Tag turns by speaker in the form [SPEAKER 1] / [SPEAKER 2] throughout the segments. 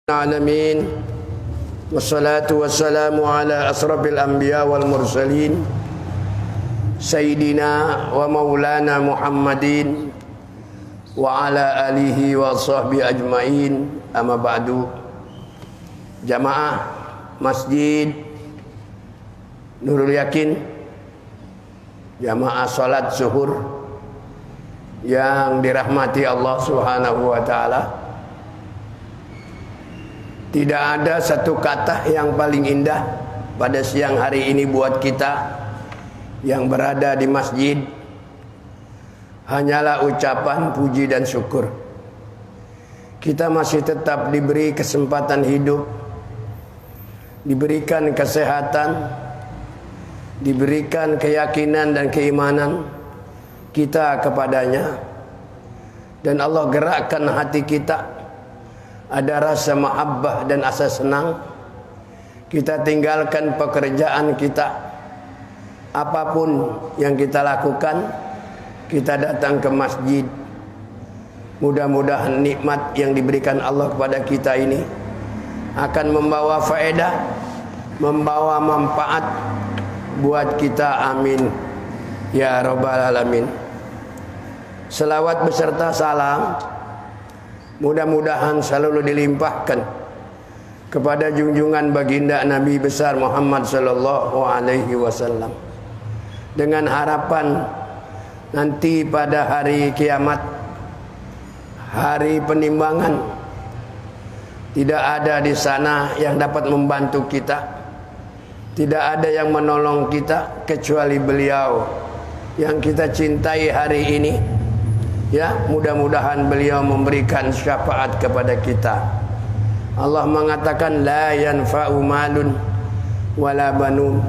[SPEAKER 1] Alamin wassalatu wassalamu ala asrafil anbiya wal mursalin sayyidina wa maulana Muhammadin wa ala alihi wa sahbihi ajmain, amma ba'du. Jamaah Masjid Nurul Yakin, jamaah salat zuhur yang dirahmati Allah Subhanahu wa taala. Tidak ada satu kata yang paling indah pada siang hari ini buat kita yang berada di masjid, hanyalah ucapan puji dan syukur. Kita masih tetap diberi kesempatan hidup, diberikan kesehatan, diberikan keyakinan dan keimanan kita kepadanya, dan Allah gerakkan hati kita, ada rasa mahabbah dan asa senang. Kita tinggalkan pekerjaan kita, apapun yang kita lakukan, kita datang ke masjid. Mudah-mudahan nikmat yang diberikan Allah kepada kita ini akan membawa faedah, membawa manfaat buat kita. Amin ya rabbal alamin. Selawat beserta salam mudah-mudahan selalu dilimpahkan kepada junjungan baginda Nabi besar Muhammad sallallahu alaihi wasallam, dengan harapan nanti pada hari kiamat, hari penimbangan, tidak ada di sana yang dapat membantu kita, tidak ada yang menolong kita kecuali beliau yang kita cintai hari ini. Ya, mudah-mudahan beliau memberikan syafaat kepada kita. Allah mengatakan la yanfa'u malun wala banun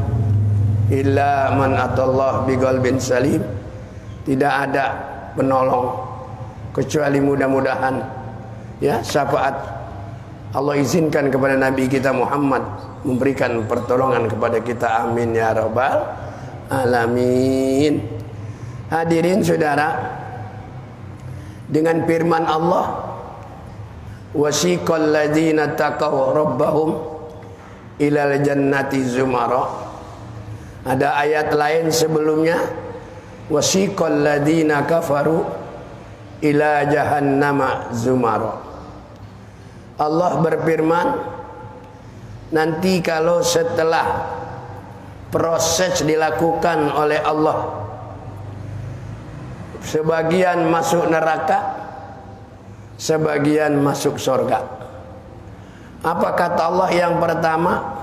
[SPEAKER 1] illa man atallah biqalbin salim. Tidak ada penolong kecuali mudah-mudahan ya syafaat Allah izinkan kepada Nabi kita Muhammad memberikan pertolongan kepada kita. Amin ya rabbal alamin. Hadirin saudara, dengan firman Allah, wasiqal ladzina taqaw rabbahum ilal jannati zumara. Ada ayat lain sebelumnya, wasiqal ladzina kafaru ila jahannama zumara. Allah berfirman, nanti kalau setelah proses dilakukan oleh Allah, sebagian masuk neraka, sebagian masuk surga. Apa kata Allah yang pertama?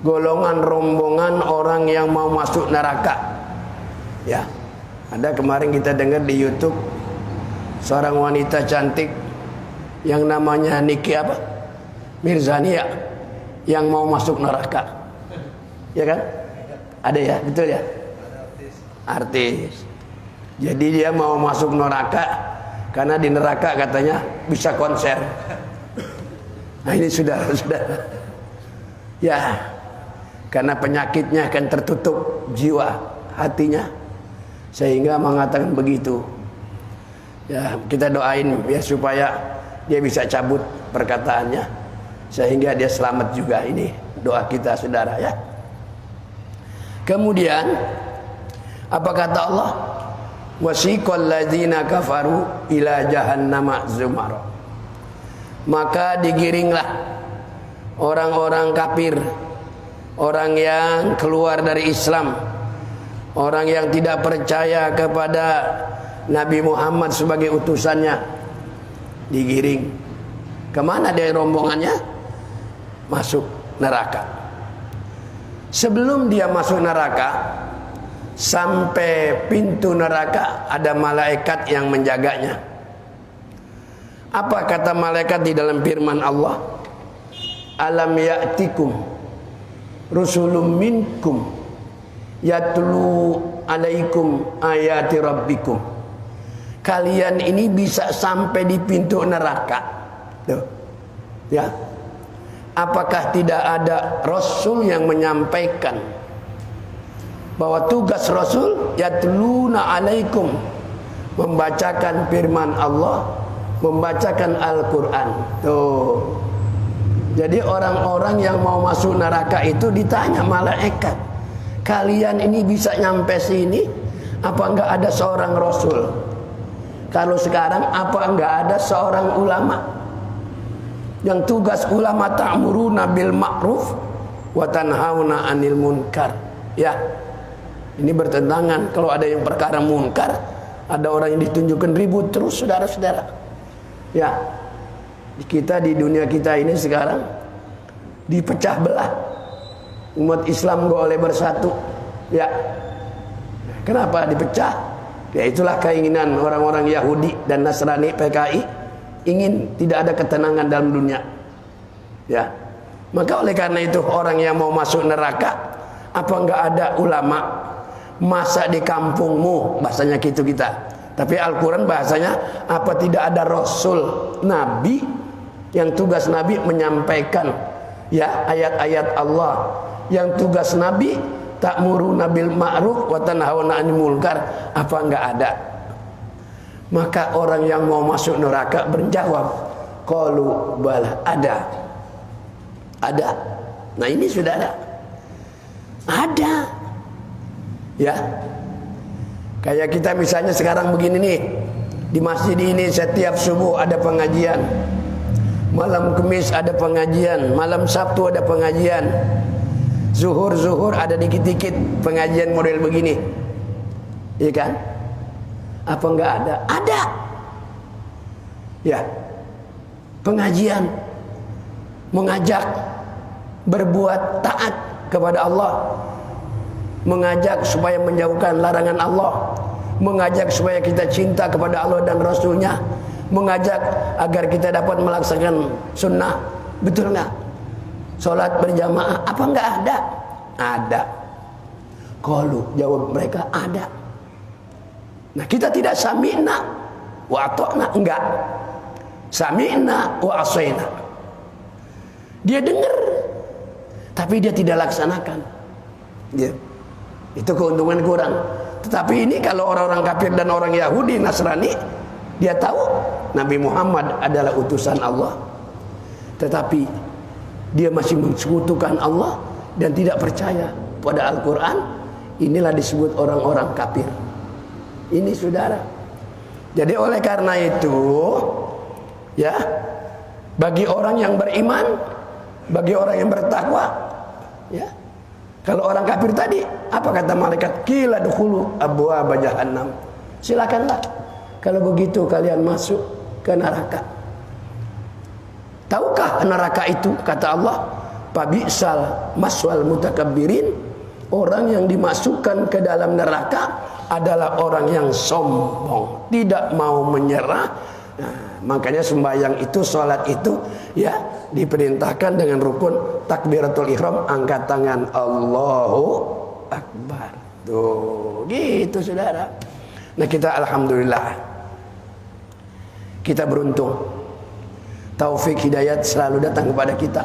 [SPEAKER 1] Golongan rombongan orang yang mau masuk neraka. Ya, ada kemarin kita dengar di YouTube seorang wanita cantik yang namanya Niki apa? Mirzania yang mau masuk neraka. Ya kan? Ada ya, betul ya? Artis. Jadi dia mau masuk neraka karena di neraka katanya bisa konser. Nah ini sudah ya, karena penyakitnya akan tertutup jiwa hatinya sehingga mengatakan begitu. Ya, kita doain ya supaya dia bisa cabut perkataannya sehingga dia selamat juga. Ini doa kita saudara ya. Kemudian apa kata Allah? Wasiqal ladzina kafaru ila jahannama zumara. Maka digiringlah orang-orang kafir, orang yang keluar dari Islam, orang yang tidak percaya kepada Nabi Muhammad sebagai utusannya, digiring. Kemana dia rombongannya? Masuk neraka. Sebelum dia masuk neraka, sampai pintu neraka ada malaikat yang menjaganya. Apa kata malaikat di dalam firman Allah? Alam ya'tikum rusulun minkum yatlu alaikum ayati rabbikum. Kalian ini bisa sampai di pintu neraka. Tuh. Ya. Apakah tidak ada rasul yang menyampaikan bahwa tugas Rasul yatluna alaikum, membacakan firman Allah, membacakan Al-Quran. Tuh, Jadi orang-orang yang mau masuk neraka itu ditanya malaikat, kalian ini bisa nyampe sini? Apa enggak ada seorang rasul? Kalau sekarang apa enggak ada seorang ulama? Yang tugas ulama ta'muruna bil ma'ruf wa tanhauna 'anil munkar. Ya. Ini bertentangan. Kalau ada yang perkara munkar, ada orang yang ditunjukkan ribut terus, saudara-saudara. Ya. Kita di dunia kita ini sekarang dipecah belah. Umat Islam enggak boleh bersatu. Ya. Kenapa dipecah? Ya itulah keinginan orang-orang Yahudi dan Nasrani PKI, ingin tidak ada ketenangan dalam dunia. Ya. Maka oleh karena itu orang yang mau masuk neraka, apa enggak ada ulama? Masa di kampungmu, bahasanya gitu kita. Tapi Al-Quran bahasanya, apa tidak ada Rasul, Nabi, yang tugas Nabi menyampaikan ya ayat-ayat Allah, yang tugas Nabi ta'muruna bil ma'ruf wa tanhauna 'anil munkar, apa enggak ada? Maka orang yang mau masuk neraka menjawab, qalu bala, ada. Ada. Nah ini saudara, ada. Ya. Kayak kita misalnya sekarang begini nih, di masjid ini setiap subuh ada pengajian, malam Kamis ada pengajian, malam Sabtu ada pengajian, zuhur ada dikit-dikit pengajian model begini, iya kan? Apa enggak ada? Ada. Ya, pengajian mengajak berbuat taat kepada Allah, mengajak supaya menjauhkan larangan Allah, mengajak supaya kita cinta kepada Allah dan Rasulnya, mengajak agar kita dapat melaksanakan sunnah. Betul nggak? Sholat berjamaah, apa enggak ada? Ada. Qalu, jawab mereka, ada. Nah kita tidak sami'na wa ata'na, enggak. Sami'na wa asaina. Dia dengar, tapi dia tidak laksanakan. Ya. Itu keuntungan kurang. Tetapi ini kalau orang-orang kafir dan orang Yahudi, Nasrani, dia tahu Nabi Muhammad adalah utusan Allah, tetapi dia masih mensekutukan Allah dan tidak percaya pada Al-Quran. Inilah disebut orang-orang kafir. Ini saudara. Jadi oleh karena itu, ya, bagi orang yang beriman, bagi orang yang bertakwa, ya, kalau orang kafir tadi, apa kata malaikat? Qila dukhulu abwaaba jahannam. Silakanlah. Kalau begitu kalian masuk ke neraka. Tahukah neraka itu? Kata Allah, Pabisal maswal mutakabbirin. Orang yang dimasukkan ke dalam neraka adalah orang yang sombong, tidak mau menyerah. Nah, makanya sembahyang itu, sholat itu, ya, diperintahkan dengan rukun takbiratul ihram, angkat tangan, Allahu Akbar. Tuh, gitu saudara. Nah kita alhamdulillah, kita beruntung, taufik hidayat selalu datang kepada kita,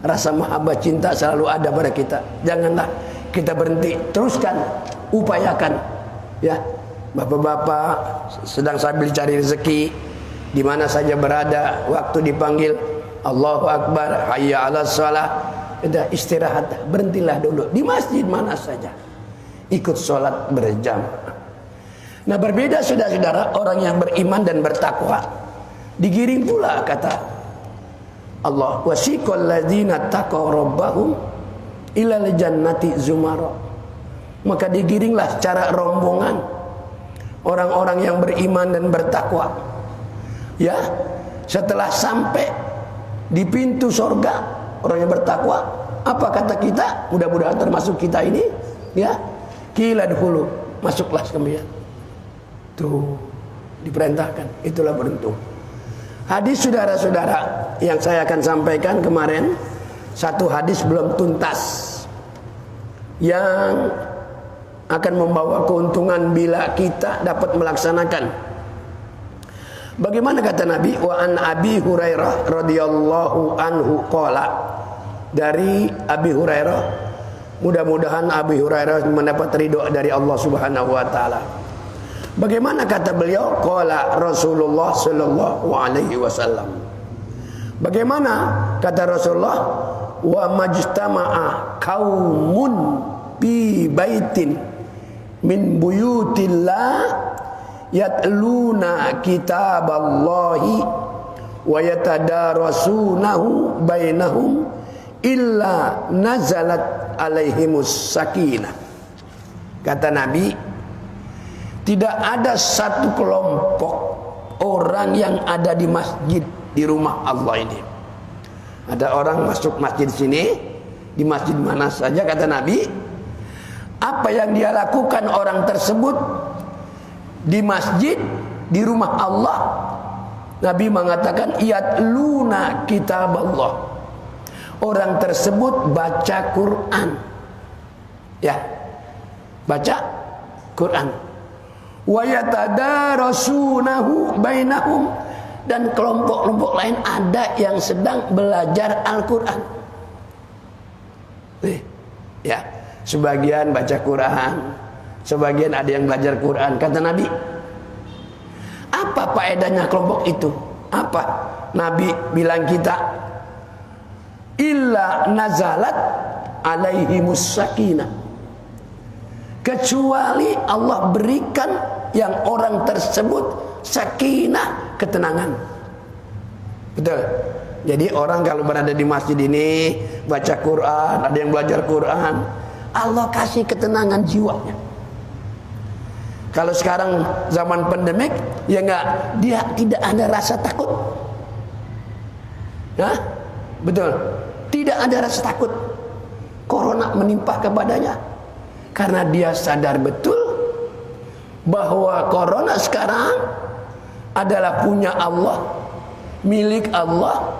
[SPEAKER 1] rasa mahabbah cinta selalu ada pada kita. Janganlah kita berhenti, teruskan, upayakan, ya. Bapak-bapak sedang sambil cari rezeki, di mana saja berada, waktu dipanggil Allahu Akbar, hayya 'alas shalah, udah istirahat, berhentilah dulu di masjid mana saja, ikut sholat berjamaah. Nah berbeda saudara-saudara, orang yang beriman dan bertakwa digiring pula, kata Allah, wasiqal ladzina taqaw rabbahum ilal jannati zumara. Maka digiringlah secara rombongan orang-orang yang beriman dan bertakwa, ya, setelah sampai di pintu surga, orang yang bertakwa, apa kata kita? Mudah-mudahan termasuk kita ini, ya. Qila dkhulu, masuklah sekalian. Tuh, diperintahkan. Itulah beruntung. Hadis saudara-saudara yang saya akan sampaikan kemarin, satu hadis belum tuntas yang akan membawa keuntungan bila kita dapat melaksanakan. Bagaimana kata Nabi? Wa an Abi Hurairah radhiyallahu anhu qala, dari Abi Hurairah, mudah-mudahan Abi Hurairah mendapat ridho dari Allah Subhanahu wa taala. Bagaimana kata beliau? Qala Rasulullah sallallahu alaihi wasallam, Bagaimana kata Rasulullah, wa majtama'a qaumun fi baitin min buyutillah yatluna kitaballahi wa yatadarasunahu bainahum illa nazalat alaihimus sakinah. Kata Nabi, tidak ada satu kelompok orang yang ada di masjid, di rumah Allah ini. Ada orang masuk masjid sini, di masjid mana saja kata Nabi, apa yang dia lakukan orang tersebut di masjid, di rumah Allah, Nabi mengatakan yatluna kitaballah. Orang tersebut baca Quran. Ya. Baca Quran. Wa yatadarasunahu bainahum, dan kelompok-kelompok lain ada yang sedang belajar Al-Quran. Ya, sebagian baca Quran, sebagian ada yang belajar Quran. Kata Nabi, apa faedahnya kelompok itu? Apa? Nabi bilang kita, illa nazalat alaihimus sakinah, kecuali Allah berikan yang orang tersebut sakinah, ketenangan. Betul. Jadi orang kalau berada di masjid ini baca Quran, ada yang belajar Quran, Allah kasih ketenangan jiwanya. Kalau sekarang zaman pandemik, ya enggak, dia tidak ada rasa takut. Hah? Betul. Tidak ada rasa takut corona menimpa kepadanya, karena dia sadar betul bahwa corona sekarang adalah punya Allah, milik Allah.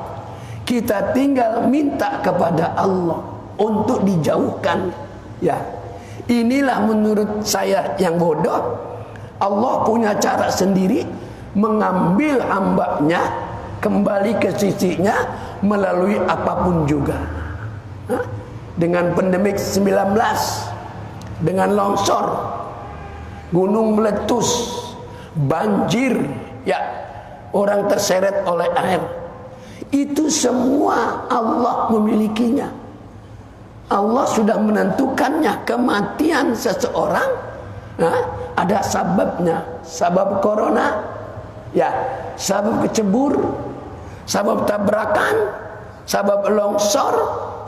[SPEAKER 1] Kita tinggal minta kepada Allah untuk dijauhkan. Ya, inilah menurut saya yang bodoh. Allah punya cara sendiri mengambil hambanya kembali ke sisinya melalui apapun juga. Dengan pandemik 19, dengan longsor, gunung meletus, banjir, ya, orang terseret oleh air. Itu semua Allah memilikinya. Allah sudah menentukannya. Kematian seseorang, ada sababnya. Sabab corona, ya, sabab kecebur, sabab tabrakan, sabab longsor,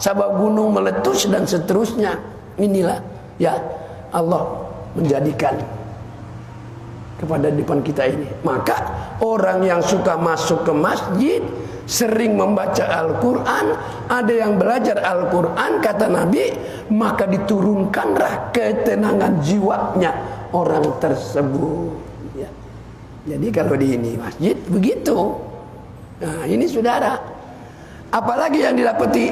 [SPEAKER 1] sabab gunung meletus, dan seterusnya. Inilah, ya, Allah menjadikan kepada depan kita ini. Maka orang yang suka masuk ke masjid, sering membaca Al-Quran, ada yang belajar Al-Quran, kata Nabi, maka diturunkanlah ketenangan jiwanya orang tersebut. Ya. Jadi kalau di ini masjid begitu. Nah, ini saudara, apalagi yang didapati,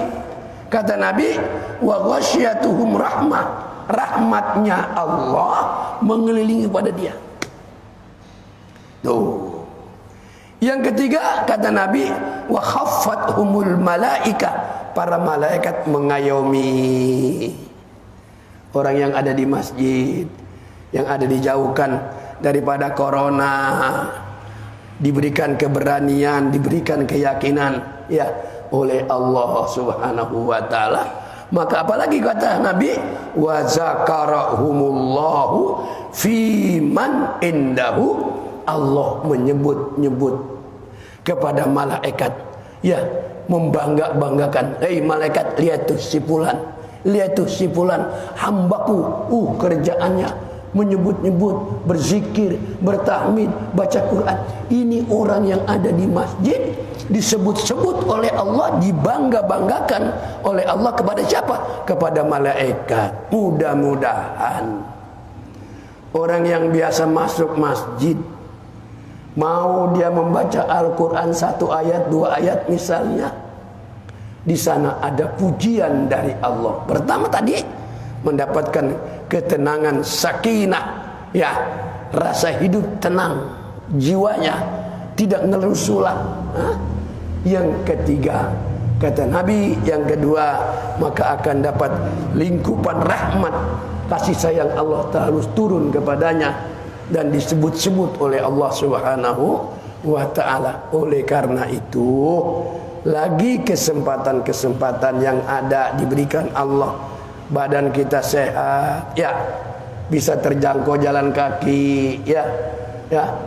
[SPEAKER 1] kata Nabi, wa ghasyiyatuhum rahmah, rahmatnya Allah mengelilingi pada dia. Tuh. Yang ketiga, kata Nabi, wa khaffathumul malaika, para malaikat mengayomi orang yang ada di masjid, yang ada dijauhkan daripada corona, diberikan keberanian, diberikan keyakinan, ya, oleh Allah Subhanahu wa taala. Maka apalagi kata Nabi, wa zakarahumullahu fi man indahu, Allah menyebut-nyebut kepada malaikat, ya, membangga-banggakan. Hei malaikat, lihat tuh si fulan, lihat tuh si fulan, hambaku, kerjaannya menyebut-nyebut, berzikir, bertahmid, baca Quran. Ini orang yang ada di masjid, disebut-sebut oleh Allah, dibangga-banggakan oleh Allah kepada siapa? Kepada malaikat. Mudah-mudahan orang yang biasa masuk masjid, mau dia membaca Al-Quran 1 ayat, 2 ayat misalnya, di sana ada pujian dari Allah. Pertama tadi, mendapatkan ketenangan, sakinah, ya, rasa hidup tenang, jiwanya tidak ngeluh sulah. Yang ketiga, kata Nabi, yang kedua, maka akan dapat lingkupan rahmat, kasih sayang Allah terus turun kepadanya, dan disebut-sebut oleh Allah Subhanahu wa ta'ala. Oleh karena itu, lagi kesempatan-kesempatan yang ada diberikan Allah. Badan kita sehat, ya, bisa terjangkau jalan kaki, ya,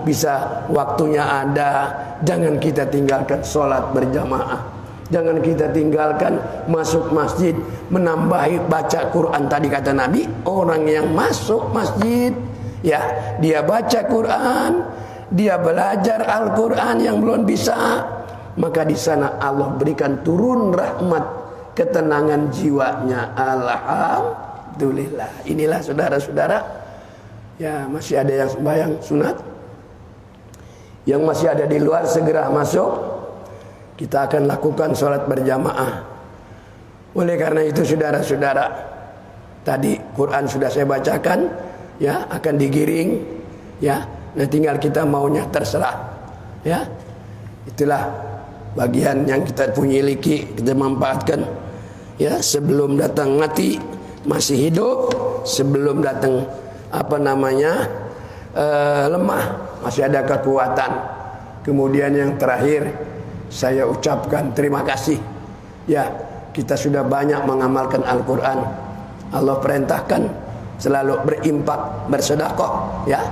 [SPEAKER 1] bisa waktunya ada. Jangan kita tinggalkan sholat berjamaah. Jangan kita tinggalkan masuk masjid, menambahi baca Quran. Tadi kata Nabi, orang yang masuk masjid, ya, dia baca Quran, dia belajar Al-Quran yang belum bisa, maka di sana Allah berikan turun rahmat, ketenangan jiwanya. Alhamdulillah. Inilah saudara-saudara, ya, masih ada yang sembahyang sunat, yang masih ada di luar segera masuk. Kita akan lakukan sholat berjamaah. Oleh karena itu saudara-saudara, tadi Quran sudah saya bacakan, ya, akan digiring, ya. Nah, tinggal kita maunya terserah, ya. Itulah bagian yang kita punya miliki, kita manfaatkan, ya, sebelum datang mati masih hidup, sebelum datang lemah masih ada kekuatan. Kemudian yang terakhir, saya ucapkan terima kasih, ya, kita sudah banyak mengamalkan Al-Quran. Allah perintahkan selalu berimpak, bersedekah, ya.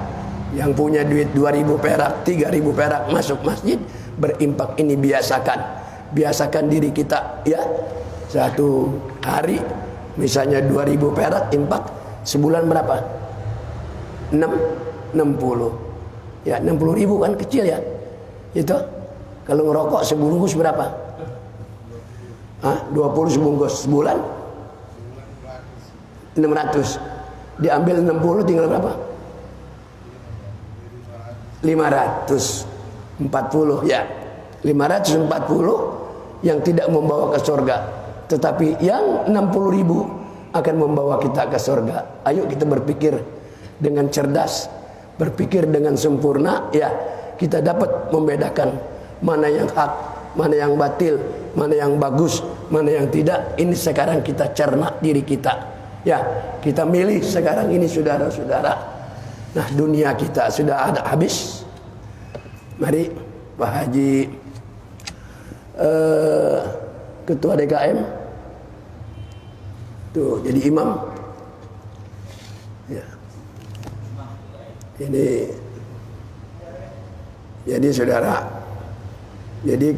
[SPEAKER 1] Yang punya duit 2.000 perak, 3.000 perak masuk masjid, berimpak. Ini biasakan diri kita, ya. Satu hari misalnya 2.000 perak impak, sebulan berapa? 60. Ya, 60.000 kan kecil, ya. Itu kalau ngerokok sebungkus berapa? 20 sebungkus sebulan 600. Diambil 60 tinggal berapa? 540, ya. 540 yang tidak membawa ke surga, tetapi yang 60.000 akan membawa kita ke surga. Ayo kita berpikir dengan cerdas, berpikir dengan sempurna, ya. Kita dapat membedakan mana yang hak, mana yang batil, mana yang bagus, mana yang tidak. Ini sekarang kita cerna diri kita, ya. Kita milih sekarang ini, saudara-saudara. Nah, dunia kita sudah ada habis. Mari Pak Haji, Ketua DKM tuh jadi imam, ya. Ini jadi saudara, jadi